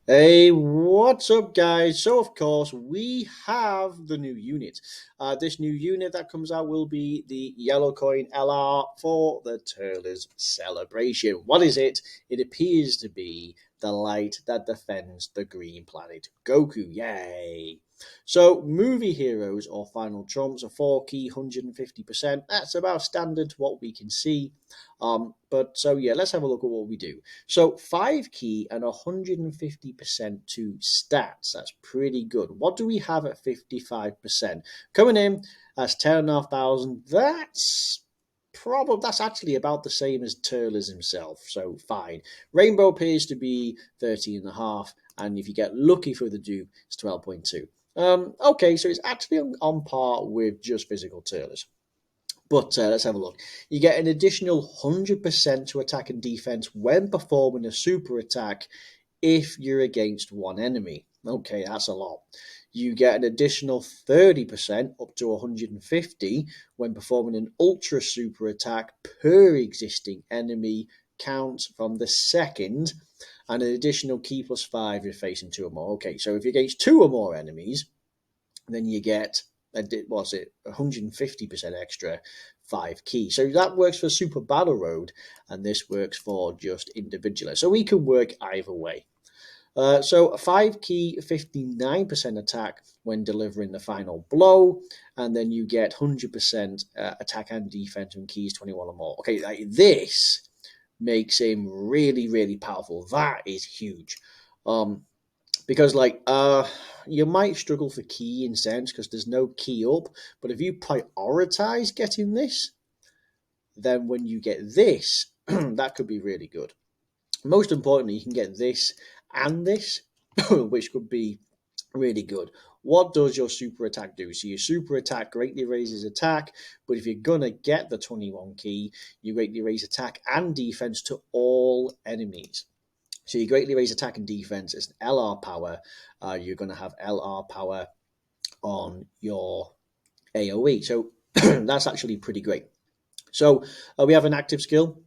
Hey, what's up, guys? So, of course, we have the new unit. This new unit that comes out will be the Yellow Coin LR for the Turtles celebration. What is it? It appears to be the light that defends the green planet Goku. Yay! So, movie heroes or final trumps are 4 key, 150%. That's about standard to what we can see. But let's have a look at what we do. So 5 key and 150% to stats. That's pretty good. What do we have at 55%? Coming in, that's 10,500. That's actually about the same as Turles himself, so fine. Rainbow appears to be 13.5, and if you get lucky for the dupe, it's 12.2. Okay, so it's actually on par with just physical Turles. But let's have a look. You get an additional 100% to attack and defense when performing a super attack if you're against one enemy. Okay, that's a lot. You get an additional 30% up to 150 when performing an ultra super attack per existing enemy count from the second, and an additional key plus 5 if you're facing 2 or more. Okay, so if you're against 2 or more enemies, then you get was it 150% extra 5 key. So that works for Super Battle Road, and this works for just individual. So we can work either way. So a 5 key, 59% attack when delivering the final blow, and then you get 100% attack and defense when keys 21 or more. Okay, this makes him really, really powerful. That is huge. Because you might struggle for key in sense because there's no key up, but if you prioritize getting this, then when you get this, that could be really good. Most importantly, you can get this and this, which could be really good. What does your super attack do? So your super attack greatly raises attack, but if you're gonna get the 21 key, you greatly raise attack and defense to all enemies. So you greatly raise attack and defense. It's an LR power. You're going to have LR power on your AoE. So that's actually pretty great. So we have an active skill.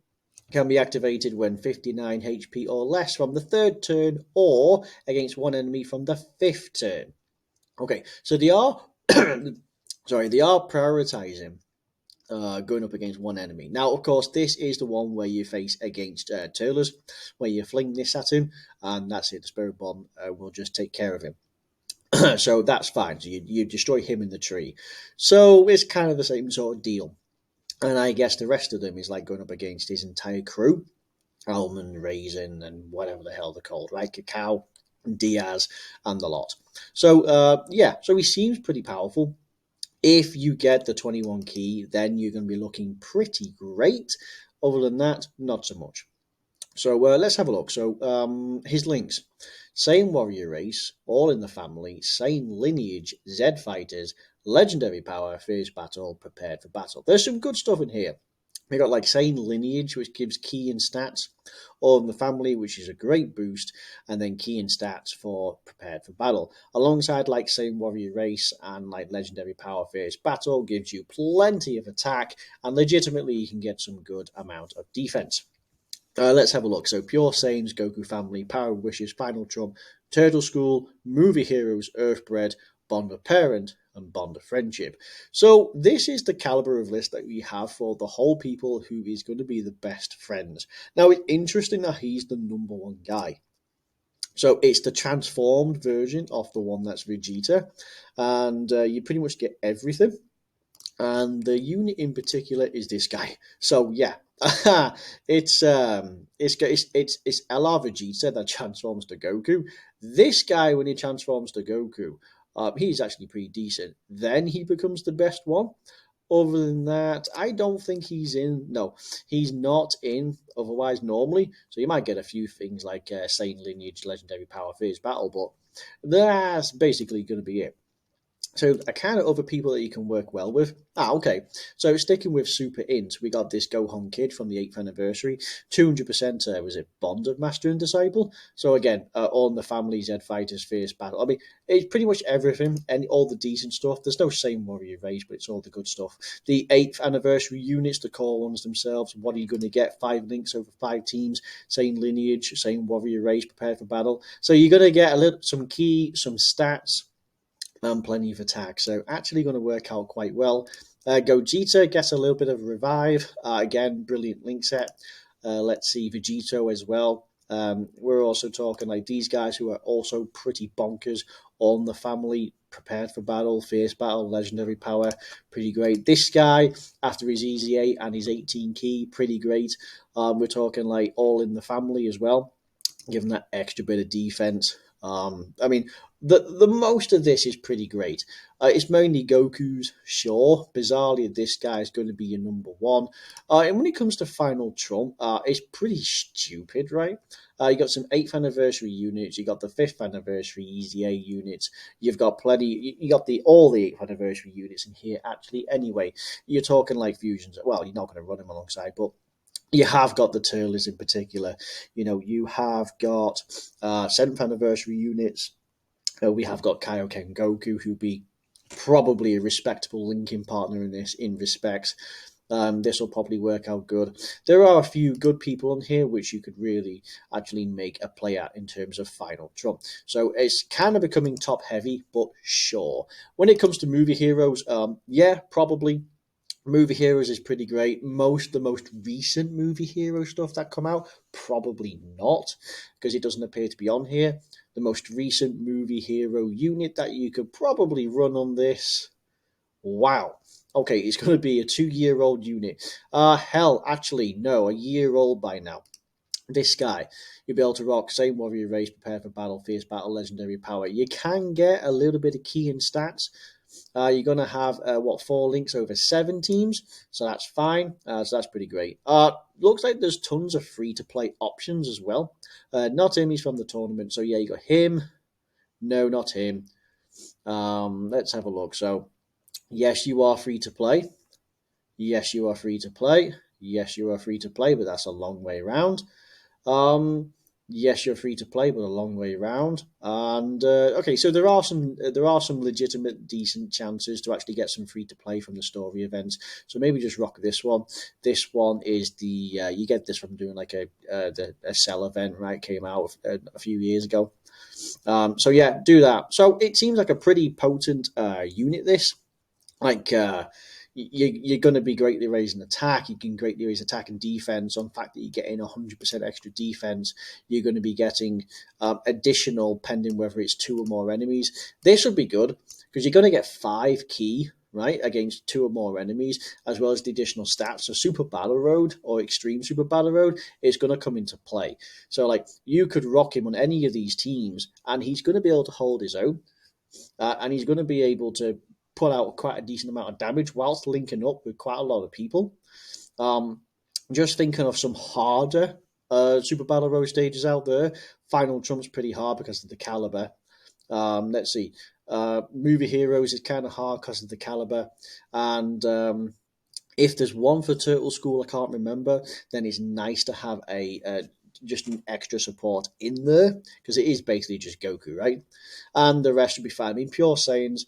Can be activated when 59 HP or less from the third turn or against one enemy from the fifth turn. Okay, so they are they are prioritizing going up against one enemy. Now, of course, this is the one where you face against Turles, where you fling this at him, and that's it. The Spirit Bomb will just take care of him. So that's fine. So you destroy him in the tree. So it's kind of the same sort of deal. And I guess the rest of them is like going up against his entire crew. Almond, Raisin, and whatever the hell they're called, right? Cacao, Diaz, and the lot. So, so he seems pretty powerful. If you get the 21 key, then you're going to be looking pretty great. Other than that, not so much. So let's have a look. So his links. Same warrior race, all in the family, same lineage, Z fighters, legendary power, fierce battle, prepared for battle. There's some good stuff in here. We got like same lineage, which gives key and stats, all in the family, which is a great boost, and then key and stats for prepared for battle. Alongside like same warrior race and like legendary power fierce battle gives you plenty of attack, and legitimately you can get some good amount of defense. Let's have a look. So Pure Saiyans, Goku Family, Power of Wishes, Final Trump, Turtle School, Movie Heroes, Earthbred, Bond of Parent, and Bond of Friendship. So this is the caliber of list that we have for the whole people who is going to be the best friends. Now it's interesting that he's the number one guy. So it's the transformed version of the one that's Vegeta, and you pretty much get everything. And the unit in particular is this guy. So yeah, it's LR Vegeta that transforms to Goku. This guy, when he transforms to Goku, he's actually pretty decent. Then he becomes the best one. Other than that, I don't think he's in. No, he's not in. Otherwise, normally, so you might get a few things like Saiyan Lineage, Legendary Power, Fierce Battle, but that's basically going to be it. So a kind of other people that you can work well with. Okay. So sticking with Super Int, we got this Gohan Kid from the 8th anniversary. 200% was it Bond of Master and Disciple? So again, all in the family, Z Fighters, Fierce Battle. I mean, it's pretty much everything and all the decent stuff. There's no same warrior race, but it's all the good stuff. The 8th anniversary units, the core ones themselves. What are you going to get? 5 links over 5 teams, same lineage, same warrior race, prepared for battle. So you're going to get some stats, and plenty of attack. So actually going to work out quite well. Gogeta gets a little bit of a revive. Again, brilliant link set. Let's see Vegito as well. We're also talking like these guys who are also pretty bonkers on the family. Prepared for battle, fierce battle, legendary power, pretty great. This guy, after his Easy 8 and his 18 key, pretty great. We're talking like all in the family as well, given that extra bit of defense. I mean, the most of this is pretty great. It's mainly Goku's, sure. Bizarrely, this guy is going to be your number one. And when it comes to Final Trump, it's pretty stupid, right? You got some 8th anniversary units. You got the 5th anniversary Easy A units. You've got plenty. You got all the 8th anniversary units in here. Actually, anyway, you're talking like fusions. Well, you're not going to run them alongside, but you have got the Turles in particular. You have got 7th anniversary units. We have got Kaioken Goku, who be probably a respectable linking partner in this in respects. This will probably work out good. There are a few good people on here which you could really actually make a play at in terms of Final Trump. So it's kind of becoming top heavy, but sure. When it comes to movie heroes, yeah, probably Movie Heroes is pretty great. The most recent movie hero stuff that come out, probably not, because it doesn't appear to be on here. The most recent movie hero unit that you could probably run on this. Wow. Okay, it's going to be a 2-year-old unit. Hell, actually, no, a year old by now. This guy, you'll be able to rock same warrior race, prepare for battle, fierce battle, legendary power. You can get a little bit of key and stats. You're going to have, 4 links over 7 teams, so that's fine. So that's pretty great. Looks like there's tons of free-to-play options as well. Not him, he's from the tournament. So yeah, you got him. No, not him. Let's have a look. So, yes, you are free to play. Yes, you are free to play. Yes, you are free to play, but that's a long way around. Yes, you're free to play, but a long way around. And okay, so there are some legitimate, decent chances to actually get some free to play from the story events. So maybe just rock this one. This one is the you get this from doing like a sell event, right? Came out a few years ago. So yeah, do that. So it seems like a pretty potent unit. This like you're going to be greatly raising attack. You can greatly raise attack and defense. On the fact that you're getting 100% extra defense, you're going to be getting additional, pending whether it's 2 or more enemies. This would be good because you're going to get 5 key, right, against 2 or more enemies, as well as the additional stats. So Super Battle Road or Extreme Super Battle Road is going to come into play. So like you could rock him on any of these teams, and he's going to be able to hold his own, and he's going to be able to put out quite a decent amount of damage whilst linking up with quite a lot of people. Just thinking of some harder Super Battle Road stages out there. Final Trump's pretty hard because of the caliber. Let's see. Movie Heroes is kind of hard because of the caliber. And if there's one for Turtle School, I can't remember, then it's nice to have just an extra support in there because it is basically just Goku, right? And the rest would be fine. I mean, Pure Saiyans,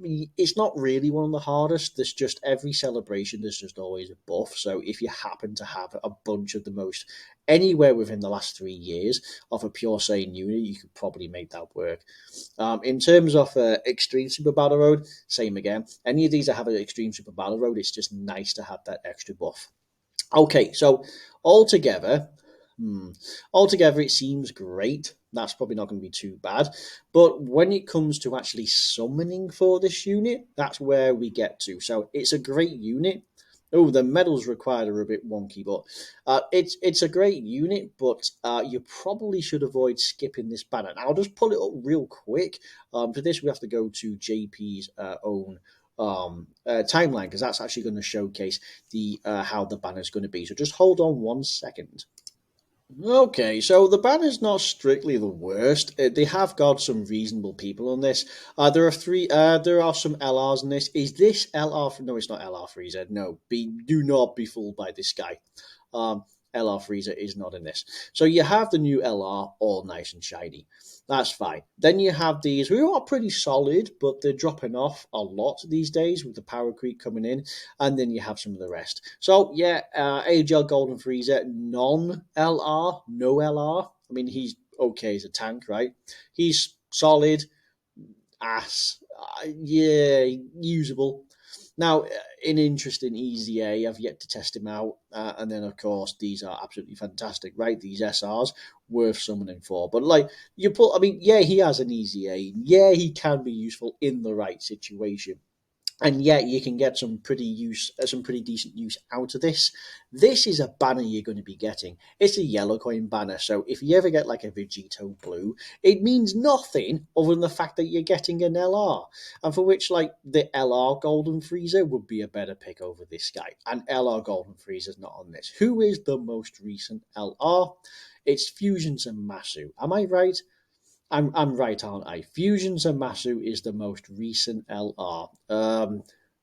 it's not really one of the hardest. There's just every celebration, there's just always a buff. So if you happen to have a bunch of the most anywhere within the last 3 years of a Pure Saiyan unit, you could probably make that work. In terms of Extreme Super Battle Road, same again. Any of these that have an Extreme Super Battle Road, it's just nice to have that extra buff. Okay, so altogether, altogether it seems great. That's probably not going to be too bad. But when it comes to actually summoning for this unit, that's where we get to. So it's a great unit. Oh, the medals required are a bit wonky, but it's a great unit, but you probably should avoid skipping this banner. Now, I'll just pull it up real quick. For this, we have to go to JP's own timeline because that's actually going to showcase the how the banner is going to be. So just hold on 1 second. Okay, so the banner's not strictly the worst. They have got some reasonable people on this. There are three. There are some LRs in this. Is this LR? No, it's not LR Freezer. No, do not be fooled by this guy. Um, LR Freezer is not in this. So you have the new LR, all nice and shiny. That's fine. Then you have these who are pretty solid, but they're dropping off a lot these days with the power creep coming in. And then you have some of the rest. So yeah, AGL Golden Freezer, non LR, no LR. I mean, he's okay as a tank, right? He's solid, ass, yeah, usable. Now, in interesting easy A, I've yet to test him out, and then of course these are absolutely fantastic, right? These SRs worth summoning for, but like you put, I mean, yeah, he has an easy A, yeah, he can be useful in the right situation, and yet you can get some pretty decent use out of this. This is a banner you're going to be getting. It's a yellow coin banner, so if you ever get like a Vegito blue, it means nothing other than the fact that you're getting an LR, and for which like the LR Golden Freezer would be a better pick over this guy. And LR Golden Freezer's not on this. Who is the most recent LR? It's Fusions and Masu. Am I right? I'm right, aren't I? Fusions and Masu is the most recent LR.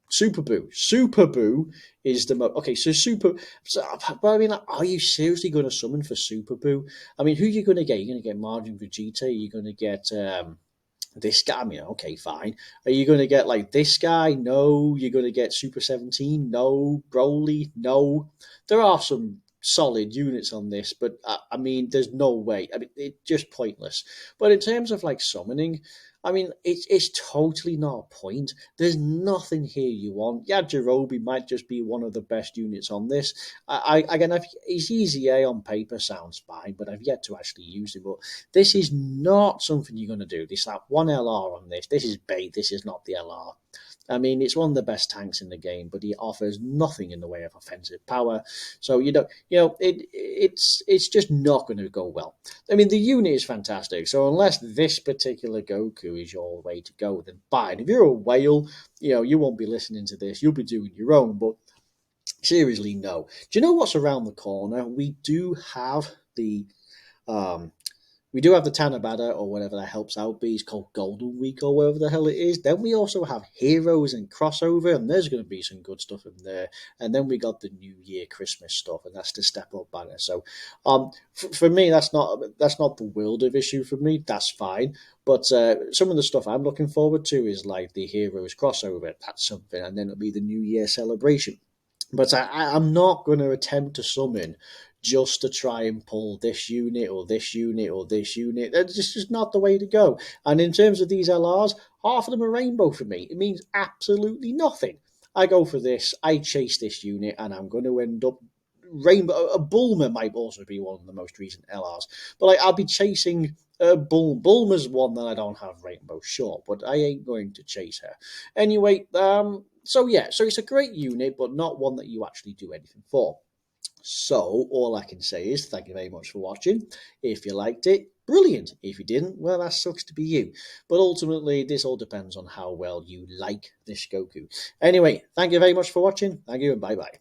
Super Boo. Super Boo is the most. Okay, so Super. So, but I mean, like, are you seriously going to summon for Super Boo? I mean, who are you going to get? You're going to get Margin Vegeta. You're going to get this guy. I mean, okay, fine. Are you going to get like this guy? No. You're going to get Super 17? No. Broly? No. There are some solid units on this, but I mean, there's no way. I mean, it's just pointless. But in terms of like summoning, I mean, it's totally not a point. There's nothing here you want. Yeah, Jirobi might just be one of the best units on this. Again, he's easy A on paper, sounds fine, but I've yet to actually use him. But this is not something you're going to do. This like one LR on this. This is bait. This is not the LR. I mean, it's one of the best tanks in the game, but he offers nothing in the way of offensive power. So it's just not going to go well. I mean, the unit is fantastic. So unless this particular Goku is your way to go, then fine. If you're a whale, you won't be listening to this. You'll be doing your own. But seriously, no. Do you know what's around the corner? Um, we do have the Tanabata or whatever that helps out be. It's called Golden Week or whatever the hell it is. Then we also have Heroes and Crossover, and there's going to be some good stuff in there. And then we got the New Year Christmas stuff, and that's the Step Up banner. So, for me, that's not the world of issue for me. That's fine. But some of the stuff I'm looking forward to is like the Heroes Crossover. That's something, and then it'll be the New Year celebration. But I'm not going to attempt to summon just to try and pull this unit or this unit or this unit. That's just not the way to go. And in terms of these LRs, half of them are rainbow for me. It means absolutely nothing. I go for this, I chase this unit, and I'm going to end up rainbow. A Bulma might also be one of the most recent LRs, but like I'll be chasing. Bulma's one that I don't have rainbow, sure, but I ain't going to chase her. Anyway, so yeah, so it's a great unit, but not one that you actually do anything for. So all I can say is thank you very much for watching. If you liked it, brilliant. If you didn't, well, that sucks to be you. But ultimately, this all depends on how well you like this Goku. Anyway, thank you very much for watching. Thank you and bye bye.